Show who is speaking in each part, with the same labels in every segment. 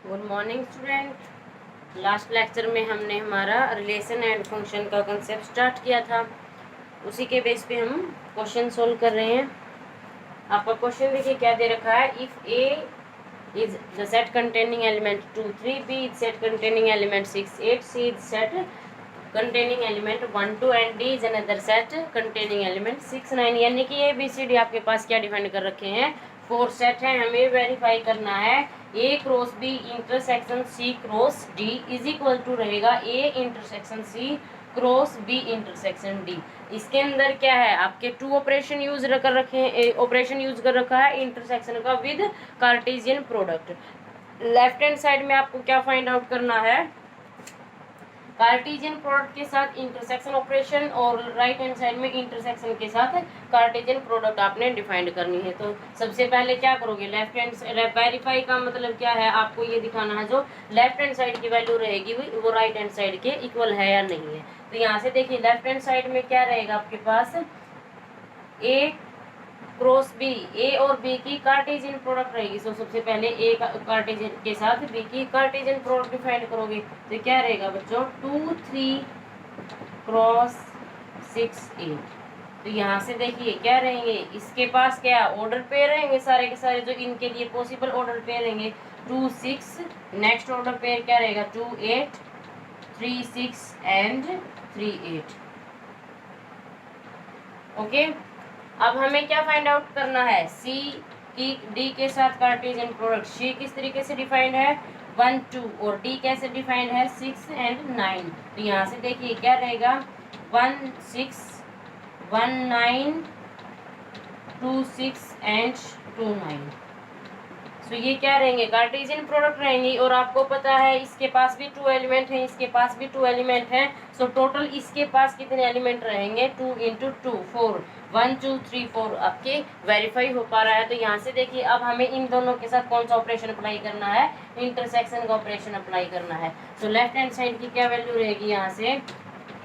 Speaker 1: Good morning student. Last lecture में हमने हमारा रिलेशन एंड फंक्शन का कंसेप्ट स्टार्ट किया था, उसी के बेस पे हम क्वेश्चन सोल्व कर रहे हैं। आपका क्वेश्चन देखिए क्या दे रखा है। If A is the set containing element 2 3, B is set containing element 6 8, C is set containing element 1 2 and D is another set containing element 6 9। यानी कि ए बी सी डी आपके पास क्या डिफाइन कर रखे हैं, 4 सेट है। हमें वेरीफाई करना है A cross B intersection C cross D is equal to रहेगा A intersection C cross B intersection D. इसके अंदर क्या है, आपके टू ऑपरेशन यूज कर रखे हैं, ऑपरेशन यूज कर रखा है इंटरसेक्शन का with Cartesian product. Left hand side में आपको क्या फाइंड आउट करना है, कार्टेशियन प्रोडक्ट के साथ इंटरसेक्शन ऑपरेशन, और राइट हैंड साइड में इंटरसेक्शन के साथ कार्टेशियन प्रोडक्ट आपने डिफाइंड करनी है। तो सबसे पहले क्या करोगे, लेफ्ट हैंड वेरीफाई का मतलब क्या है, आपको ये दिखाना है जो लेफ्ट हैंड साइड की वैल्यू रहेगी वो राइट हैंड साइड के इक्वल है या नहीं है। तो यहाँ से देखिए लेफ्ट हैंड साइड में क्या रहेगा आपके पास, ए क्रॉस बी, ए और बी की कार्टेशियन प्रोडक्ट रहेगी। तो सबसे पहले ए कार्टेशियन के साथ बी की कार्टेशियन प्रोडक्ट डिफाइन करोगे तो क्या रहेगा बच्चों, 2 3 क्रॉस 6 8। तो यहाँ से देखिए क्या रहेंगे, इसके पास क्या ऑर्डर पेयर रहेंगे सारे के सारे, जो इनके लिए पॉसिबल ऑर्डर पेयर रहेंगे 2 6। नेक्स्ट ऑर्डर पेयर क्या रहेगा, 2 8 3 6 एंड 3 8। ओके, अब हमें क्या फाइंड आउट करना है, सी की डी के साथ कार्टेशियन प्रोडक्ट। सी किस तरीके से डिफाइंड है 1 2, और डी कैसे डिफाइंड है 6 एंड 9। तो यहाँ से देखिए क्या रहेगा 1 6 1 9 2 6 एंड 2 9। तो ये क्या रहेंगे, कार्टेशियन प्रोडक्ट रहेंगी। और आपको पता है इसके पास भी 2 एलिमेंट हैं, इसके पास भी 2 एलिमेंट हैं। सो टोटल इसके पास कितने एलिमेंट रहेंगे, 2 इंटू 2 4, 1 2 3 4 आपके वेरीफाई हो पा रहा है। तो यहाँ से देखिए अब हमें इन दोनों के साथ कौन सा ऑपरेशन अप्लाई करना है, इंटरसेक्शन का ऑपरेशन अप्लाई करना है। तो लेफ्ट हैंड साइड की क्या वैल्यू रहेगी, यहाँ से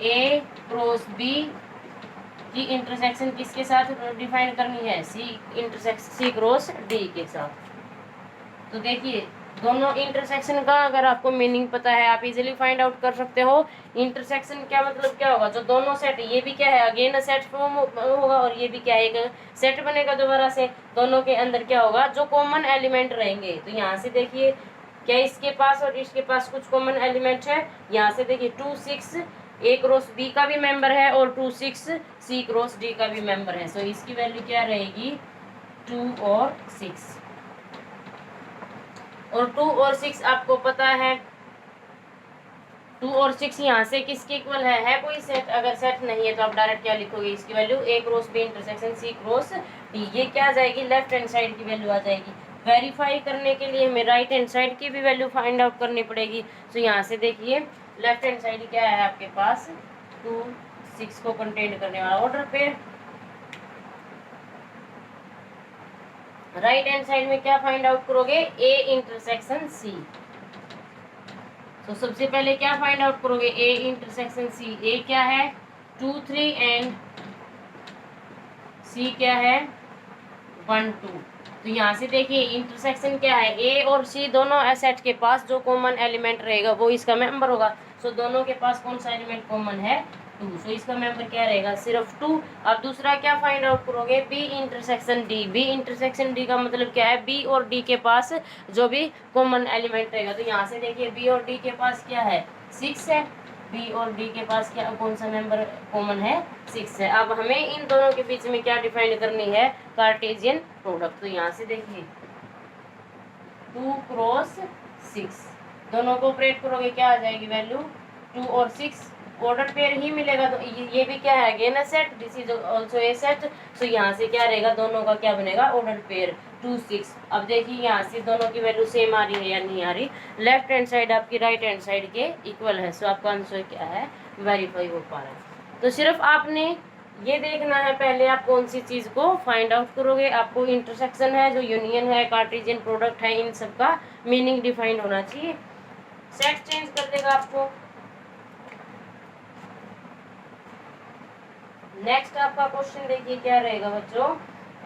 Speaker 1: ए क्रॉस बी की इंटरसेक्शन किसके साथ डिफाइन करनी है, C intersection C cross D के साथ। तो देखिए दोनों इंटरसेक्शन का अगर आपको मीनिंग पता है आप इजीली फाइंड आउट कर सकते हो। इंटरसेक्शन क्या मतलब क्या होगा, जो दोनों सेट, ये भी क्या है अगेन सेट फॉर्म होगा और ये भी क्या है एक सेट बनेगा दोबारा से। दोनों के अंदर क्या होगा, जो कॉमन एलिमेंट रहेंगे। तो यहाँ से देखिए क्या इसके पास और इसके पास कुछ कॉमन एलिमेंट है। यहाँ से देखिए 2 6 ए क्रॉस बी का भी मेंबर है और 2 6 सी क्रॉस डी का भी मेंबर है। सो इसकी वैल्यू क्या रहेगी 2 और 6। और 2 और 6 आपको पता है 2 और 6 यहाँ से किसके इक्वल है कोई सेट। अगर सेट नहीं है तो आप डायरेक्ट क्या लिखोगे, इसकी value A cross B intersection C cross D. ये क्या आ जाएगी, लेफ्ट हैंड साइड की वैल्यू आ जाएगी। वेरीफाई करने के लिए हमें राइट हैंड साइड की भी वैल्यू फाइंड आउट करनी पड़ेगी। तो यहाँ से देखिए लेफ्ट हैंड साइड क्या है आपके पास, 2 6 को कंटेन करने वाला order pair. Right hand side में क्या फाइंड आउट करोगे, ए इंटरसेक्शन सी। तो सबसे पहले क्या फाइंड आउट करोगे, ए इंटरसेक्शन सी। ए क्या है 2 3 एंड सी क्या है 1 2। तो यहाँ से देखिए इंटरसेक्शन क्या है, ए और सी दोनों सेट के पास जो कॉमन एलिमेंट रहेगा वो इसका मेंबर होगा। सो दोनों के पास कौन सा एलिमेंट कॉमन है 2। सो इसका मेंबर क्या रहेगा सिर्फ 2। अब दूसरा क्या फाइंड आउट करोगे, B intersection D. B intersection D का मतलब क्या है, बी और डी के पास जो भी कॉमन एलिमेंट रहेगा। तो यहाँ से देखिए बी और डी के पास क्या है 6 है, बी और डी के पास क्या कौन सा मेंबर कॉमन है 6 है। अब हमें इन दोनों के बीच में क्या डिफाइन करनी है, कार्टेशियन प्रोडक्ट। तो यहाँ से देखिए 2 क्रॉस 6 दोनों को ऑपरेट करोगे क्या आ जाएगी वैल्यू 2 और 6, ऑर्डर पेयर ही मिलेगा। तो ये भी क्या है again a set, this is also a set. तो यहाँ से क्या रहेगा, दोनों का क्या बनेगा ऑर्डर पेयर 2 6। अब देखिए यहाँ से दोनों की वैल्यू सेम आ रही है या नहीं आ रही, लेफ्ट हैंड साइड आपकी राइट हैंड साइड के इक्वल है। सो आपका आंसर क्या है, वेरीफाई हो पा रहा है। तो सिर्फ आपने ये देखना है पहले आप कौन सी चीज को फाइंड आउट करोगे। आपको इंटरसेक्शन है, जो यूनियन है, कार्टेशियन प्रोडक्ट है, इन सब का मीनिंग डिफाइंड होना चाहिए। सेट चेंज कर देगा आपको। नेक्स्ट आपका क्वेश्चन देखिए क्या रहेगा बच्चों,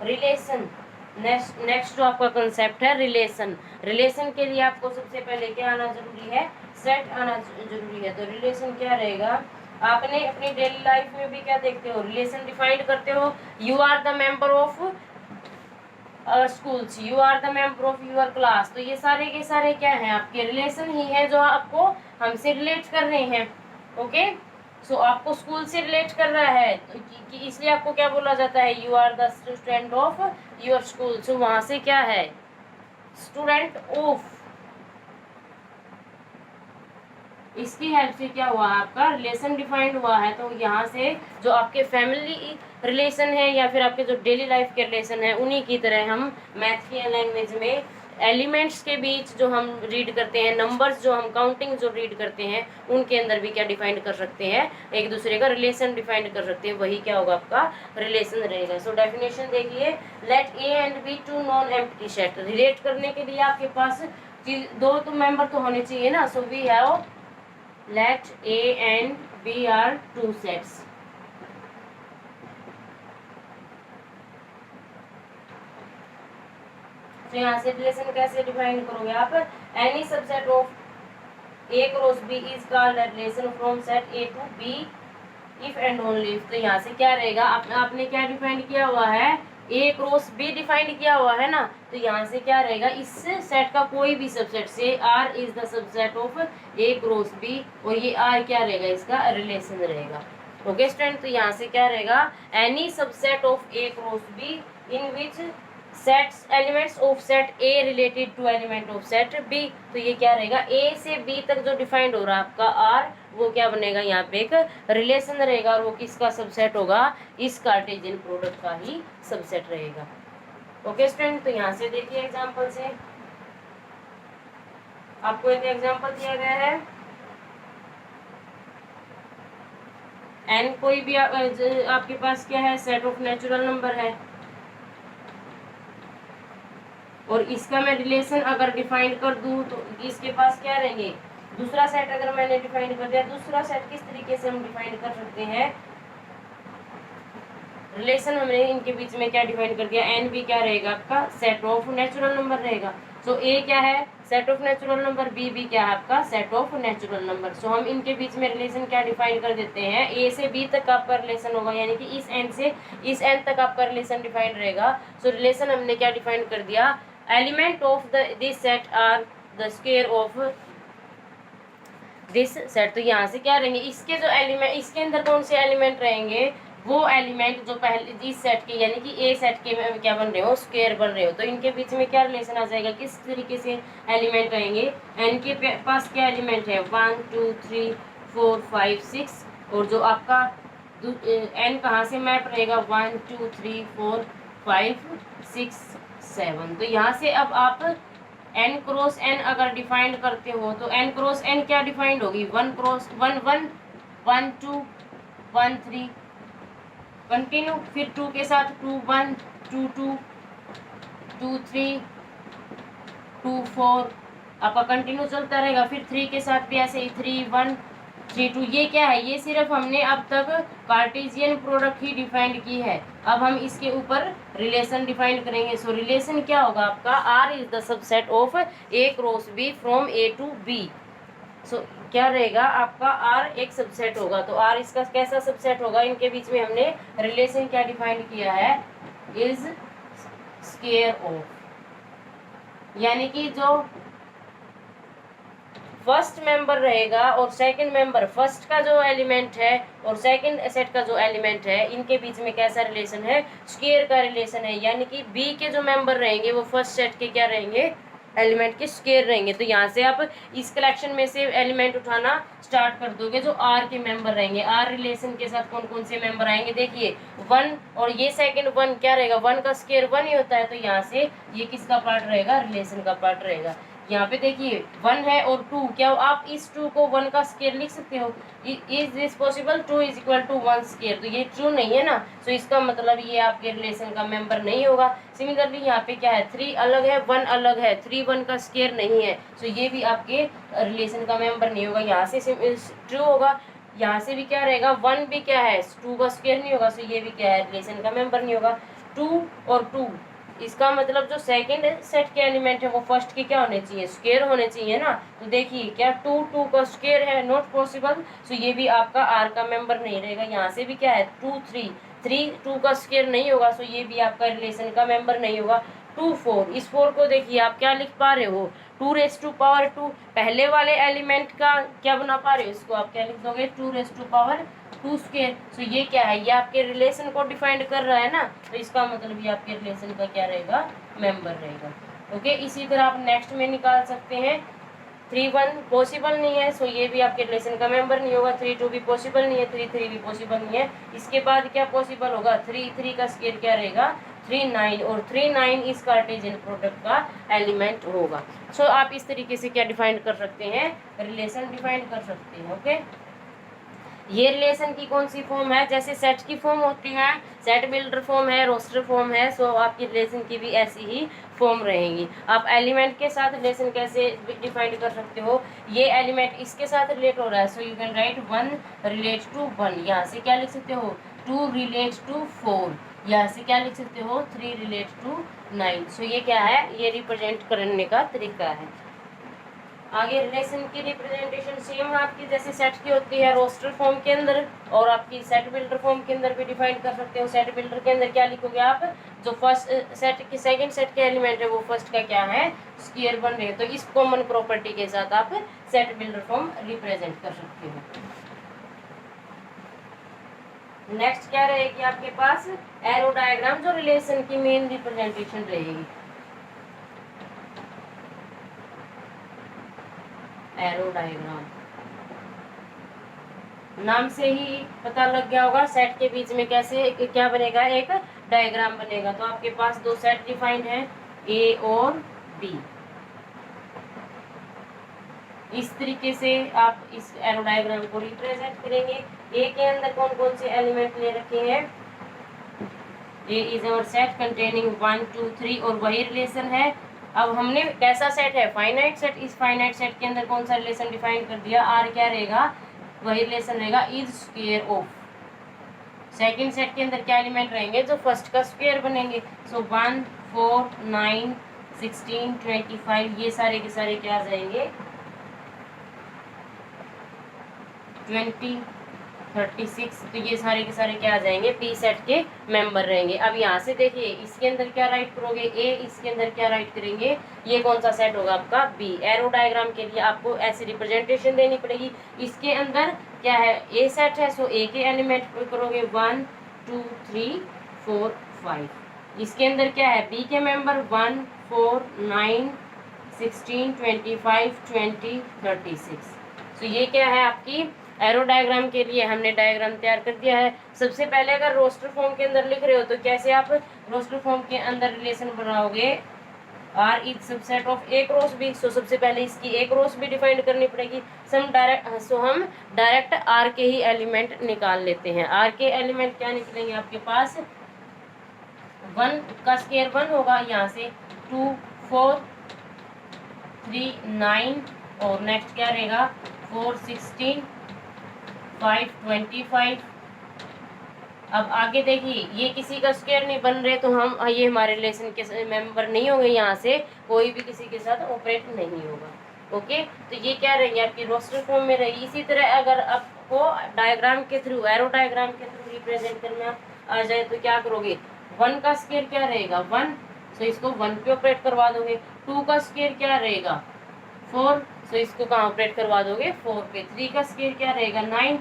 Speaker 1: रिलेशन नेक्स्ट जो आपका कंसेप्ट है रिलेशन। रिलेशन के लिए आपको सबसे पहले क्या आना जरूरी है, सेट आना जरूरी है। तो रिलेशन क्या रहेगा, आपने अपनी डेली लाइफ में भी क्या देखते हो, रिलेशन डिफाइन करते हो। You are the member of schools, you are the member of your class. तो ये सारे के सारे क्या हैं, आपके रिलेशन ही हैं जो आपको हमसे रिलेट कर रहे हैं। ओके, सो आपको स्कूल से रिलेट कर रहा है तो इसलिए आपको क्या बोला जाता है, you are the student of your school. So वहां से क्या है, स्टूडेंट ऑफ, इसकी हेल्प से क्या हुआ, आपका रिलेशन डिफाइंड हुआ है। तो यहाँ से जो आपके फैमिली रिलेशन है या फिर आपके जो डेली लाइफ के रिलेशन है, उन्हीं की तरह हम मैथ की लैंग्वेज में एलिमेंट्स के बीच जो हम रीड करते हैं, नंबर्स जो हम काउंटिंग जो रीड करते हैं, उनके अंदर भी क्या डिफाइन कर सकते हैं, एक दूसरे का रिलेशन डिफाइन कर सकते हैं। वही क्या होगा, आपका रिलेशन रहेगा। सो डेफिनेशन देखिए, let A and B two non empty set. Relate करने के लिए आपके पास दो तो मेंबर तो होने चाहिए ना। So we have let A and B are two sets। तो यहाँ से रिलेशन कैसे डिफाइन करोगे आप, any subset of A cross B is called relation from set A to B if and only if. तो यहाँ से क्या रहेगा, आपने क्या डिफाइन किया हुआ है, ए क्रॉस बी डिफाइंड किया हुआ है ना। तो यहाँ से क्या रहेगा, इस सेट का कोई भी सबसेट से R is the subset of A cross B, और ये आर क्या रहेगा, इसका रिलेशन रहेगा। ओके स्टूडेंट, तो यहाँ से क्या रहेगा, any subset of A cross B in which sets elements of set A related to element of set B. तो ये क्या रहेगा, ए से बी तक जो डिफाइंड हो रहा है आपका आर, वो क्या बनेगा, यहाँ पे एक रिलेशन रहेगा, और वो किसका सबसेट होगा, इस कार्टेशियन प्रोडक्ट का ही सबसेट रहेगा। ओके स्टूडेंट, तो यहाँ से देखिए एग्जांपल से आपको एक एग्जांपल दिया गया है, एन कोई भी आपके पास क्या है, सेट ऑफ नेचुरल नंबर है, और इसका मैं रिलेशन अगर डिफाइन कर दूं तो इसके पास क्या रहेंगे, दूसरा सेट अगर मैंने डिफाइन कर दिया, दूसरा सेट किस तरीके से हम डिफाइन कर सकते हैं, रिलेशन हमने इनके बीच में क्या डिफाइन कर दिया, एन भी क्या रहेगा, आपका सेट ऑफ नेचुरल नंबर रहेगा। सो ए क्या है, set of natural number, B भी क्या है, आपका set of natural number. So हम इनके बीच में रिलेशन क्या डिफाइन कर देते हैं, ए से बी तक आपका रिलेशन होगा, यानी कि इस एन से इस एन तक आपका रिलेशन डिफाइन रहेगा। सो रिलेशन हमने क्या डिफाइन कर दिया, element of this set are the square of this set. तो यहाँ से क्या रहेंगे, इसके जो एलिमेंट, इसके अंदर कौन से एलिमेंट रहेंगे, वो एलिमेंट जो पहले इस सेट के, यानी कि ए सेट के में क्या बन रहे हो, स्क्वायर बन रहे हो। तो इनके बीच में क्या रिलेशन आ जाएगा, किस तरीके से एलिमेंट रहेंगे, एन के पास क्या एलिमेंट है, 1 2 3 4 5 6, और जो आपका एन कहाँ से मैप रहेगा, 1 2 3 4 5 6 7। तो यहाँ से अब आप एन क्रॉस एन अगर डिफाइंड करते हो तो एन क्रॉस एन क्या डिफाइंड होगी, 1 क्रॉस 1 1 1 2 1 3 कंटिन्यू, फिर 2 के साथ 2 1 2 2 2 3 2 4 आपका कंटिन्यू चलता रहेगा। फिर 3 के साथ भी ऐसे ही 3 1 3 2। ये क्या है, ये सिर्फ हमने अब तक कार्टेशियन प्रोडक्ट ही डिफाइंड की है। अब हम इसके ऊपर रिलेशन डिफाइन करेंगे। सो रिलेशन क्या होगा आपका, R is the subset of A cross B from A to B. So क्या रहेगा आपका, आर एक सबसेट होगा। तो आर इसका कैसा सबसेट होगा, इनके बीच में हमने रिलेशन क्या डिफाइन किया है, इज स्क्वायर ऑफ, यानी कि जो फर्स्ट मेंबर रहेगा और सेकंड मेंबर, फर्स्ट का जो एलिमेंट है और सेकंड सेट का जो एलिमेंट है, इनके बीच में कैसा रिलेशन है, स्क्वायर का रिलेशन है। यानी कि बी के जो मेंबर रहेंगे वो फर्स्ट सेट के क्या रहेंगे, एलिमेंट के स्क्वायर रहेंगे। तो यहाँ से आप इस कलेक्शन में से एलिमेंट उठाना स्टार्ट कर दोगे जो आर के मेंबर रहेंगे। आर रिलेशन के साथ कौन कौन से मेंबर आएंगे, देखिए 1 और ये सेकंड 1 क्या रहेगा, 1 का स्क्वायर 1 ही होता है। तो यहाँ से ये किसका पार्ट रहेगा, रिलेशन का पार्ट रहेगा। यहाँ पे देखिए 1 है और 2, क्या आप इस 2 को 1 का स्क्वायर लिख सकते हो, is this possible, 2 is equal to 1 square. तो ये ट्रू नहीं है ना, तो इसका मतलब ये आपके रिलेशन का मेंबर नहीं होगा। सिमिलरली यहाँ पे क्या है, 3 अलग है 1 अलग है, 3 1 का स्क्वायर नहीं है, तो ये भी आपके रिलेशन का मेंबर नहीं होगा। यहाँ से ट्रू होगा। यहाँ से भी क्या रहेगा, 1 भी क्या है, 2 का स्क्वायर नहीं होगा, तो ये भी क्या है, रिलेशन का मेंबर नहीं होगा। 2 और 2 इसका मतलब जो सेकंड सेट के एलिमेंट है वो फर्स्ट के क्या होने चाहिए, स्क्वायर होने चाहिए ना। तो देखिए क्या 2 2 का स्क्वायर है, नॉट पॉसिबल। सो ये भी आपका आर का मेंबर नहीं रहेगा। यहाँ से भी क्या है 2 3 3 2 का स्क्वायर नहीं होगा। सो ये भी आपका रिलेशन का मेंबर नहीं होगा। 2 4, इस 4 को देखिए आप क्या लिख पा रहे हो 2 पहले वाले एलिमेंट का क्या बना पा रहे हो, इसको आप क्या लिख दोगे 2 स्क्वायर। सो ये क्या है, ये आपके रिलेशन को डिफाइंड कर रहा है ना। तो इसका मतलब ये आपके रिलेशन का क्या रहेगा, मेंबर रहेगा। ओके, इसी तरह आप नेक्स्ट में निकाल सकते हैं 3 1 पॉसिबल नहीं है। सो ये भी आपके रिलेशन का मेंबर नहीं होगा। 3 2 भी पॉसिबल नहीं है, 3 3 भी पॉसिबल नहीं है। इसके बाद क्या पॉसिबल होगा, 3 3 का स्क्वायर क्या रहेगा 3 9, और 3 9 इस कार्टेशियन प्रोडक्ट का एलिमेंट होगा। सो आप इस तरीके से क्या डिफाइन कर सकते हैं, रिलेशन डिफाइन कर सकते हैं। ओके, ये रिलेशन की कौन सी फॉर्म है, जैसे सेट की फॉर्म होती है, सेट बिल्डर फॉर्म है, रोस्टर फॉर्म है। सो आपकी रिलेशन की भी ऐसी ही फॉर्म रहेंगी। आप एलिमेंट के साथ रिलेशन कैसे डिफाइन कर सकते हो, ये एलिमेंट इसके साथ रिलेट हो रहा है। So you can write 1 relate to 1। यहाँ से क्या लिख सकते हो 2 रिलेट टू 4। यहाँ से क्या लिख सकते हो 3 रिलेट टू 9। सो ये क्या है, ये रिप्रेजेंट करने का तरीका है। आगे रिलेशन की रिप्रेजेंटेशन सेम आपकी जैसे सेट की होती है रोस्टर फॉर्म के अंदर, और आपकी सेट बिल्डर फॉर्म के अंदर भी डिफाइन कर सकते हो। सेट बिल्डर के अंदर क्या लिखोगे आप, जो फर्स्ट सेट की सेकंड सेट के एलिमेंट है वो फर्स्ट का क्या है स्क्वायर बन रहे हैं। तो इस कॉमन प्रॉपर्टी के साथ आप सेट बिल्डर फॉर्म रिप्रेजेंट कर सकते हो। नेक्स्ट क्या रहेगी आपके पास, एरो डायग्राम, जो रिलेशन की मेन रिप्रेजेंटेशन रहेगी। एरो डायग्राम नाम से ही पता लग गया होगा, सेट के बीच में कैसे क्या बनेगा, एक डायग्राम बनेगा। तो आपके पास दो सेट डिफाइंड है, ए और बी। इस तरीके से आप इस एरो डायग्राम को रिप्रेजेंट करेंगे। ए के अंदर कौन कौन से एलिमेंट ले रखे हैं, ए इज अवर सेट कंटेनिंग 1 2 3, और वही रिलेशन है। अब हमने कैसा सेट है, फाइनाइट सेट। इस फाइनाइट सेट के अंदर कौन सा रिलेशन डिफाइन कर दिया, आर क्या रहेगा, वही रिलेशन रहेगा is square of. Second set के अंदर क्या एलिमेंट रहेंगे, जो फर्स्ट का स्क्वायर बनेंगे। सो 1 4 9 16 25, ये सारे के सारे क्या आ जाएंगे 20 36। तो ये सारे के सारे क्या आ जाएंगे पी सेट के मेंबर रहेंगे। अब यहाँ से देखिए इसके अंदर क्या राइट करोगे ए, इसके अंदर क्या राइट करेंगे, ये कौन सा सेट होगा आपका बी। एरो डायग्राम के लिए आपको ऐसी रिप्रेजेंटेशन देनी पड़ेगी। इसके अंदर क्या है ए सेट है, सो ए के एलिमेंट करोगे 1 2 3 4 5। इसके अंदर क्या है बी के मेंबर 1 4 9 16 25 20 36। तो ये क्या है आपकी एरो डायग्राम के लिए हमने डायग्राम तैयार कर दिया है। सबसे पहले अगर रोस्टर फॉर्म के अंदर लिख रहे हो तो कैसे आप रोस्टर फॉर्म के अंदर रिलेशन बनाओगे, R is subset of A cross B. So सबसे पहले इसकी ए क्रॉस बी डिफाइन करनी पड़ेगी। हम डायरेक्ट आर के ही एलिमेंट निकाल लेते हैं। आर के एलिमेंट क्या निकलेंगे आपके पास, 1 का स्क्वायर 1 होगा, यहाँ से 2 4 3 9, और नेक्स्ट क्या रहेगा 4 16 5 25। अब आगे देखिए ये किसी का स्क्वायर नहीं बन रहे, तो हम ये हमारे रिलेशन के मेंबर नहीं होंगे। यहाँ से कोई भी किसी के साथ ऑपरेट नहीं होगा। ओके, तो ये क्या रहेंगे आपकी रोस्टर फॉर्म में रहेगी। इसी तरह अगर आपको डायग्राम के थ्रू, एरो डायग्राम के थ्रू रिप्रेजेंट करना आ जाए तो क्या करोगे, 1 का स्क्वायर क्या रहेगा 1, सो इसको 1 पे ऑपरेट करवा दोगे। 2 का स्क्वायर क्या रहेगा 4, सो इसको कहाँ ऑपरेट करवा दोगे 4 पे। 3 का स्क्वायर क्या रहेगा 9,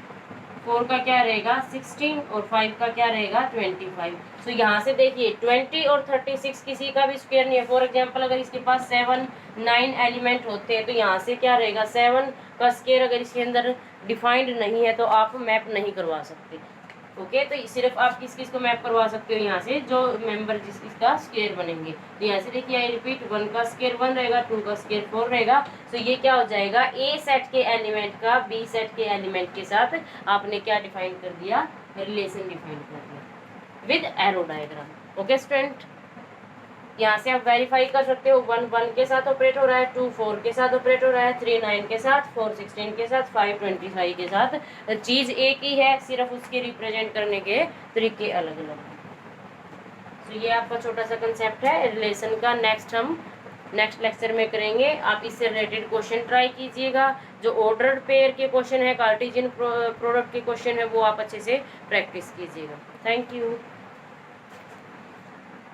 Speaker 1: 4 का क्या रहेगा 16, और 5 का क्या रहेगा 25। सो यहाँ से देखिए 20 और 36 किसी का भी स्क्वायर नहीं है। फॉर एग्जांपल अगर इसके पास 7 9 एलिमेंट होते हैं तो यहाँ से क्या रहेगा 7 का स्क्वायर अगर इसके अंदर डिफाइंड नहीं है तो आप मैप नहीं करवा सकते। ओके, तो सिर्फ आप किस किस को मैप करवा सकते हो, यहाँ से जो मेंबर जिसका स्क्वायर बनेंगे। तो यहाँ से देखिए आई रिपीट 1 का स्क्वायर 1 रहेगा, 2 का स्क्वायर 4 रहेगा। तो ये क्या हो जाएगा ए सेट के एलिमेंट का बी सेट के एलिमेंट के साथ आपने क्या डिफाइन कर दिया, रिलेशन डिफाइन कर दिया with arrow diagram. Okay student, यहाँ से आप वेरीफाई कर सकते हो 1 1 के साथ ऑपरेट हो रहा है, 2 4 के साथ ऑपरेट हो रहा है, 3 9 के साथ, 4 16 के साथ, 5 25 के साथ। चीज़ एक ही है, सिर्फ उसके रिप्रेजेंट करने के तरीके अलग अलग हैं। तो ये आपका छोटा सा कंसेप्ट है रिलेशन का। नेक्स्ट लेक्चर में करेंगे। आप इससे रिलेटेड क्वेश्चन ट्राई कीजिएगा। जो ऑर्डर पेयर के क्वेश्चन है, कार्टेशियन प्रोडक्ट के क्वेश्चन है, वो आप अच्छे से प्रैक्टिस कीजिएगा। Thank you.